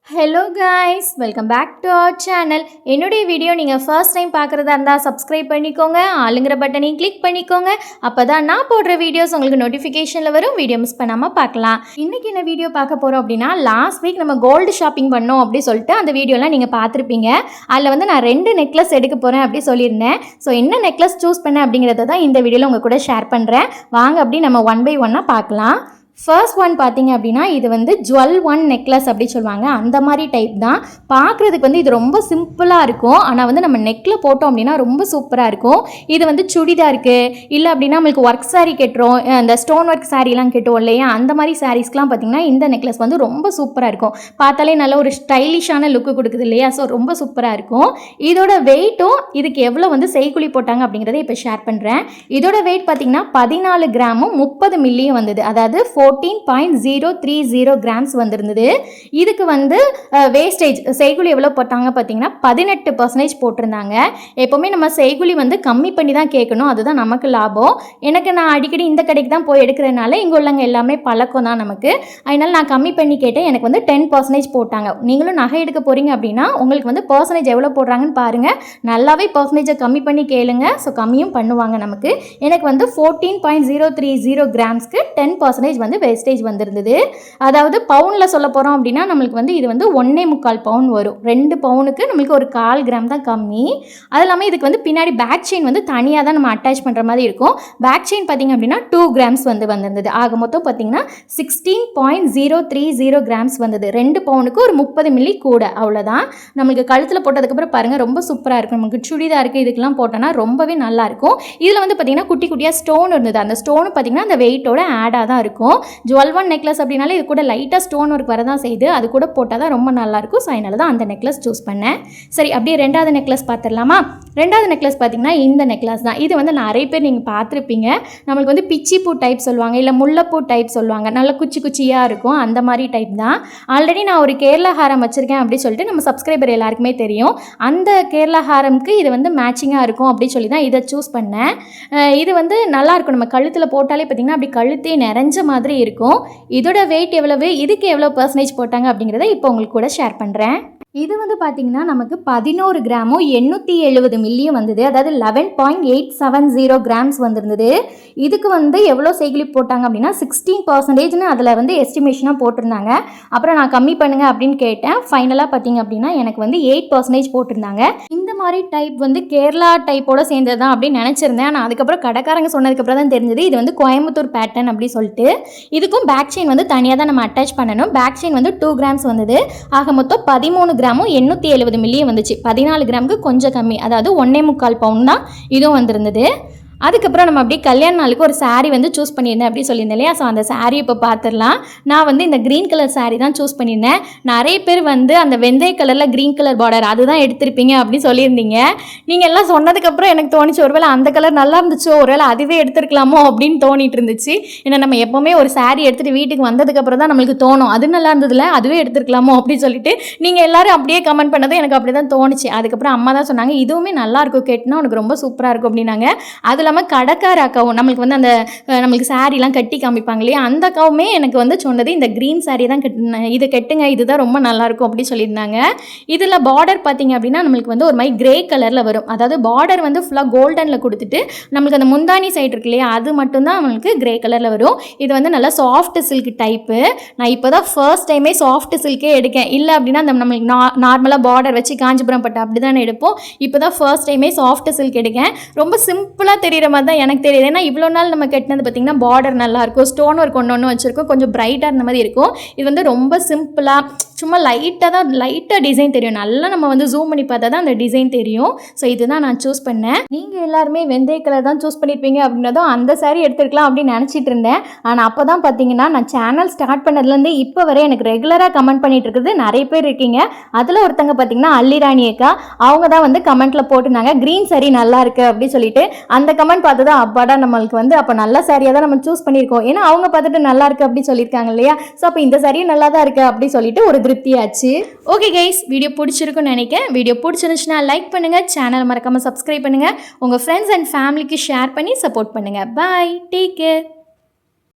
Hello guys, welcome back to our channel. என்னுடைய video நீங்கள் first time பார்க்குறதா இருந்தால் சப்ஸ்கிரைப் பண்ணிக்கோங்க, ஆளுங்கிற பட்டனையும் கிளிக் பண்ணிக்கோங்க. அப்போ தான் நான் போடுற வீடியோஸ் உங்களுக்கு நோட்டிஃபிகேஷனில் வரும். வீடியோ மிஸ் பண்ணாமல் பார்க்கலாம். இன்றைக்கி என்ன வீடியோ பார்க்க போகிறோம் அப்படின்னா, லாஸ்ட் வீக் நம்ம கோல்டு ஷாப்பிங் பண்ணோம் அப்படி சொல்லிட்டு அந்த வீடியோலாம் நீங்கள் பார்த்துருப்பீங்க. அதில் வந்து நான் 2 நெக்லஸ் எடுக்க போகிறேன் அப்படி சொல்லியிருந்தேன். ஸோ என்ன நெக்லஸ் சூஸ் பண்ணேன் அப்படிங்கிறத தான் இந்த வீடியோவில் உங்கள் கூட ஷேர் பண்ணுறேன். வாங்க அப்படி நம்ம 1 by 1 பார்க்கலாம். ஃபர்ஸ்ட் ஒன் பார்த்தீங்க அப்படின்னா, இது வந்து ஜுவல் ஒன் நெக்லஸ் அப்படி சொல்லுவாங்க. அந்த மாதிரி டைப் தான். பார்க்குறதுக்கு வந்து இது ரொம்ப சிம்பிளாக இருக்கும். ஆனால் வந்து நம்ம நெக்கில் போட்டோம் அப்படின்னா ரொம்ப சூப்பராக இருக்கும். இது வந்து சுடிதாருக்கு இல்லை அப்படின்னா நம்மளுக்கு ஒர்க் சாரீ கட்டுறோம், அந்த ஸ்டோன் ஒர்க் சாரீலாம் கட்டுவோம் இல்லையா, அந்த மாதிரி சாரீஸ்க்கெலாம் பார்த்திங்கன்னா இந்த நெக்லஸ் வந்து ரொம்ப சூப்பராக இருக்கும். பார்த்தாலே நல்ல ஒரு ஸ்டைலிஷான லுக்கு கொடுக்குது இல்லையா. ஸோ ரொம்ப சூப்பராக இருக்கும். இதோட வெயிட்டும் இதுக்கு எவ்வளோ வந்து செய்குலி போட்டாங்க அப்படிங்கிறத இப்போ ஷேர் பண்ணுறேன். இதோட வெயிட் பார்த்திங்கன்னா 14 கிராமும் 30 மில்லியும் வந்தது. அதாவது 14.030 கிராம்ஸ் வந்திருந்தது. இதுக்கு வந்து வேஸ்டேஜ் செய்குலி எவ்வளோ போட்டாங்க பார்த்தீங்கன்னா 18% போட்டிருந்தாங்க. எப்போவுமே நம்ம செய்குலி வந்து கம்மி பண்ணி தான் கேட்கணும், அதுதான் நமக்கு லாபம். நான் அடிக்கடி இந்த கடைக்கு தான் போய் எடுக்கிறதுனால இங்கே உள்ளவங்க எல்லாமே பழக்கம் தான் நமக்கு. அதனால நான் கம்மி பண்ணி கேட்டேன். எனக்கு வந்து 10% போட்டாங்க. நீங்களும் நகை எடுக்க போகிறீங்க அப்படின்னா உங்களுக்கு வந்து பர்சன்டேஜ் எவ்வளோ போடுறாங்கன்னு பாருங்கள். நல்லாவே பர்சன்டேஜை கம்மி பண்ணி கேளுங்க. ஸோ கம்மியும் பண்ணுவாங்க நமக்கு. எனக்கு வந்து 14.030 கிராம்ஸ்க்கு 10% வந்து வேஸ்டேஜ் வந்திருந்தது. அதாவது பவுனில் சொல்ல போகிறோம் அப்படின்னா நம்மளுக்கு வந்து இது வந்து 1.25 பவுன் வரும். 2 பவுனுக்கு நம்மளுக்கு ஒரு 1/4 கிராம் தான் கம்மி. அது இல்லாமல் இதுக்கு வந்து பின்னாடி பேக் செயின் வந்து தனியாக தான் நம்ம அட்டாச் பண்ணுற மாதிரி இருக்கும். பேக் செயின் பார்த்திங்க அப்படின்னா 2 கிராம்ஸ் வந்து வந்திருந்தது. ஆக மொத்தம் பார்த்திங்கன்னா 16.030 கிராம்ஸ் வந்தது. 2 பவுனுக்கு ஒரு 30 மில்லி கூட, அவ்வளோதான். நம்மளுக்கு கழுத்தில் போட்டதுக்கப்புறம் பாருங்கள் ரொம்ப சூப்பராக இருக்கும். நமக்கு சுடிதாருக்கு இதுக்கெல்லாம் போட்டோன்னா ரொம்பவே நல்லாயிருக்கும். இதில் வந்து பார்த்திங்கன்னா குட்டி குட்டியாக ஸ்டோன் இருந்தது. அந்த ஸ்டோனு பார்த்திங்கன்னா அந்த வெயிட்டோட ஆடாக தான் இருக்கும். ஜுவல் ஒன் நெக்லஸ் அப்படின்னாலே இது கூட லைட்டாக ஸ்டோன் ஒர்க் வரதான் செய்யுது. அது கூட போட்டால் தான் ரொம்ப நல்லாயிருக்கும். ஸோ அதனால தான் அந்த நெக்லஸ் சூஸ் பண்ணேன். சரி, அப்படியே 2வது நெக்லஸ் பார்த்துடலாமா. 2வது நெக்லஸ் பார்த்திங்கன்னா இந்த நெக்லஸ் தான். இது வந்து நிறைய பேர் நீங்கள் பார்த்துருப்பீங்க. நம்மளுக்கு வந்து பிச்சிப்பூ டைப் சொல்லுவாங்க, இல்லை முல்லைப்பூ டைப் சொல்லுவாங்க. நல்ல குச்சி குச்சியாக இருக்கும், அந்த மாதிரி டைப் தான். ஆல்ரெடி நான் ஒரு கேரளா ஹாரம் வச்சுருக்கேன் அப்படின்னு சொல்லிட்டு நம்ம சப்ஸ்கிரைபர் எல்லாருக்குமே தெரியும். அந்த கேரளா ஹாரம்க்கு இது வந்து மேட்சிங்காக இருக்கும் அப்படின்னு சொல்லி தான் இதை சூஸ் பண்ணேன். இது வந்து நல்லாயிருக்கும். நம்ம கழுத்தில் போட்டாலே பார்த்திங்கன்னா அப்படி கழுத்தே நிறைஞ்ச மாதிரி இருக்கும். இதோட வெயிட் எவ்வளவு, இதுக்கு எவ்வளோ பர்சன்டேஜ் போட்டாங்க அப்படிங்கிறத இப்போ உங்களுக்கு கூட ஷேர் பண்ணுறேன். இது வந்து பார்த்திங்கன்னா நமக்கு 11 கிராமும் 870 மில்லியும் வந்தது. அதாவது 11.870 கிராம்ஸ் வந்திருந்தது. இதுக்கு வந்து எவ்வளோ செய்குலி போட்டாங்க அப்படின்னா 16%ன்னு அதில் வந்து எஸ்டிமேஷனாக போட்டிருந்தாங்க. அப்புறம் நான் கம்மி பண்ணுங்க அப்படின்னு கேட்டேன். ஃபைனலாக பார்த்திங்க அப்படின்னா எனக்கு வந்து 8% போட்டிருந்தாங்க. இந்த மாதிரி டைப் வந்து கேரளா டைப்போட சேர்ந்தது தான் அப்படின்னு நினச்சிருந்தேன். ஆனால் அதுக்கப்புறம் கடைக்காரங்க சொன்னதுக்கப்புறம் தான் தெரிஞ்சது இது வந்து கோயம்புத்தூர் பேட்டர்ன் அப்படி சொல்லிட்டு. இதுக்கும் பேக் செயின் வந்து தனியாக தான் நம்ம அட்டாச் பண்ணணும். பேக் செயின் வந்து 2 கிராம்ஸ் வந்தது. ஆக மொத்தம் 13 கிராமும் 870 மில்லியும் வந்துச்சு. 14 கிராமுக்கு கொஞ்சம் கம்மி, அதாவது 1.25 பவுன் தான் இதுவும் வந்திருந்தது. அதுக்கப்புறம் நம்ம அப்படியே கல்யாண நாளுக்கு ஒரு சாரீ வந்து சூஸ் பண்ணியிருந்தேன் அப்படி சொல்லியிருந்தேன் இல்லையா. ஸோ அந்த சாரீ இப்போ பார்த்துடலாம். நான் வந்து இந்த க்ரீன் கலர் சாரீ தான் சூஸ் பண்ணியிருந்தேன். நிறைய பேர் வந்து அந்த வெந்தய கலரில் க்ரீன் கலர் பார்டர் அதுதான் எடுத்திருப்பீங்க அப்படின்னு சொல்லியிருந்தீங்க. நீங்கள் எல்லாம் சொன்னதுக்கப்புறம் எனக்கு தோணிச்சு, ஒருவேளை அந்த கலர் நல்லா இருந்துச்சோ, ஒருவேளை அதுவே எடுத்துருக்கலாமோ அப்படின்னு தோணிட்டு இருந்துச்சு. ஏன்னா நம்ம எப்போவுமே ஒரு சாரீ எடுத்துகிட்டு வீட்டுக்கு வந்ததுக்கப்புறம் தான் நம்மளுக்கு தோணும் அது நல்லா இருந்ததில்ல, அதுவே எடுத்துருக்கலாமோ அப்படின்னு சொல்லிட்டு நீங்கள் எல்லோரும் அப்படியே கமெண்ட் பண்ணதும் எனக்கு அப்படி தான் தோணுச்சு. அதுக்கப்புறம் அம்மா தான் சொன்னாங்க இதுவுமே நல்லாயிருக்கும், கேட்டுனா உனக்கு ரொம்ப சூப்பராக இருக்கும் அப்படின்னாங்க. அது இல்லாமல் கடைக்கார அக்காவும் நம்மளுக்கு வந்து அந்த நம்மளுக்கு சாரீலாம் கட்டி காமிப்பாங்க இல்லையா, அந்த அக்காவுமே எனக்கு வந்து சொன்னது இந்த க்ரீன் சாரீ தான் இது கெட்டுங்க, இதுதான் ரொம்ப நல்லாயிருக்கும் அப்படி சொல்லியிருந்தாங்க. இதில் பார்டர் பார்த்திங்க அப்படின்னா நம்மளுக்கு வந்து ஒரு மாதிரி கிரே கலரில் வரும். அதாவது பார்டர் வந்து ஃபுல்லாக கோல்டனில் கொடுத்துட்டு நம்மளுக்கு அந்த முந்தானி சைடு இருக்கு இல்லையா, அது மட்டும்தான் நம்மளுக்கு கிரே கலரில் வரும். இது வந்து நல்லா சாஃப்ட் சில்க் டைப்பு. நான் இப்போ தான் ஃபர்ஸ்ட் டைமே சாஃப்ட் சில்கே எடுக்கேன். இல்லை அப்படின்னா அந்த நம்மளுக்கு நார்மலாக பார்டர் வச்சு காஞ்சிபுரம் பட்டு அப்படி தானே எடுப்போம். இப்போ தான் ஃபர்ஸ்ட் டைமே சாஃப்ட் சில்க் எடுக்கேன். ரொம்ப சிம்பிளாக தெரிகிற மாதிரி தான் எனக்கு தெரியுது. ஏன்னா இவ்வளோ நாள் நம்ம கட்டினது பார்த்திங்கன்னா பார்டர் நல்லாயிருக்கும், ஸ்டோன் ஒர்க் ஒன்று வச்சுருக்கோம், கொஞ்சம் பிரைட்டாக இருந்த மாதிரி இருக்கும். இது வந்து ரொம்ப சிம்பிளாக சும்மா லைட்டாக டிசைன் தெரியும். நல்லா நம்ம வந்து ஜூம் பண்ணி பார்த்தா தான் அந்த டிசைன் தெரியும். ஸோ இதுதான் நான் சூஸ் பண்ணேன். நீங்கள் எல்லாருமே வெந்தய கலர் தான் சூஸ் பண்ணியிருப்பீங்க அப்படின்னதும் அந்த சாரீ எடுத்துருக்கலாம் அப்படின்னு நினச்சிட்டு இருந்தேன். ஆனால் அப்போ தான் பார்த்தீங்கன்னா நான் சேனல் ஸ்டார்ட் பண்ணதுலேருந்து இப்போ வரை எனக்கு ரெகுலராக கமெண்ட் பண்ணிட்டு இருக்குது நிறைய பேர் இருக்கீங்க. அதில் ஒருத்தங்க பார்த்தீங்கன்னா அல்லிராணி அக்கா, அவங்க தான் வந்து கமெண்ட்டில் போட்டுருந்தாங்க க்ரீன் சாரீ நல்லா இருக்குது அப்படின்னு சொல்லிட்டு. அந்த கமெண்ட் பார்த்து தான் அப்பாடா நம்மளுக்கு வந்து அப்போ நல்ல சாரியாக தான் நம்ம சூஸ் பண்ணியிருக்கோம். ஏன்னா அவங்க பார்த்துட்டு நல்லா இருக்குது அப்படி சொல்லியிருக்காங்க இல்லையா. ஸோ அப்போ இந்த சாரியும் நல்லா தான் இருக்குது அப்படி சொல்லிட்டு ஒரு திருப்தியாச்சு. ஓகே கைஸ், வீடியோ பிடிச்சிருக்குன்னு நினைக்கிறேன். வீடியோ பிடிச்சிருந்துச்சுன்னா லைக் பண்ணுங்கள், சேனல் மறக்காமல் சப்ஸ்கிரைப் பண்ணுங்கள், உங்கள் ஃப்ரெண்ட்ஸ் அண்ட் ஃபேமிலிக்கு ஷேர் பண்ணி சப்போர்ட் பண்ணுங்கள். பாய், டேக் கேர்.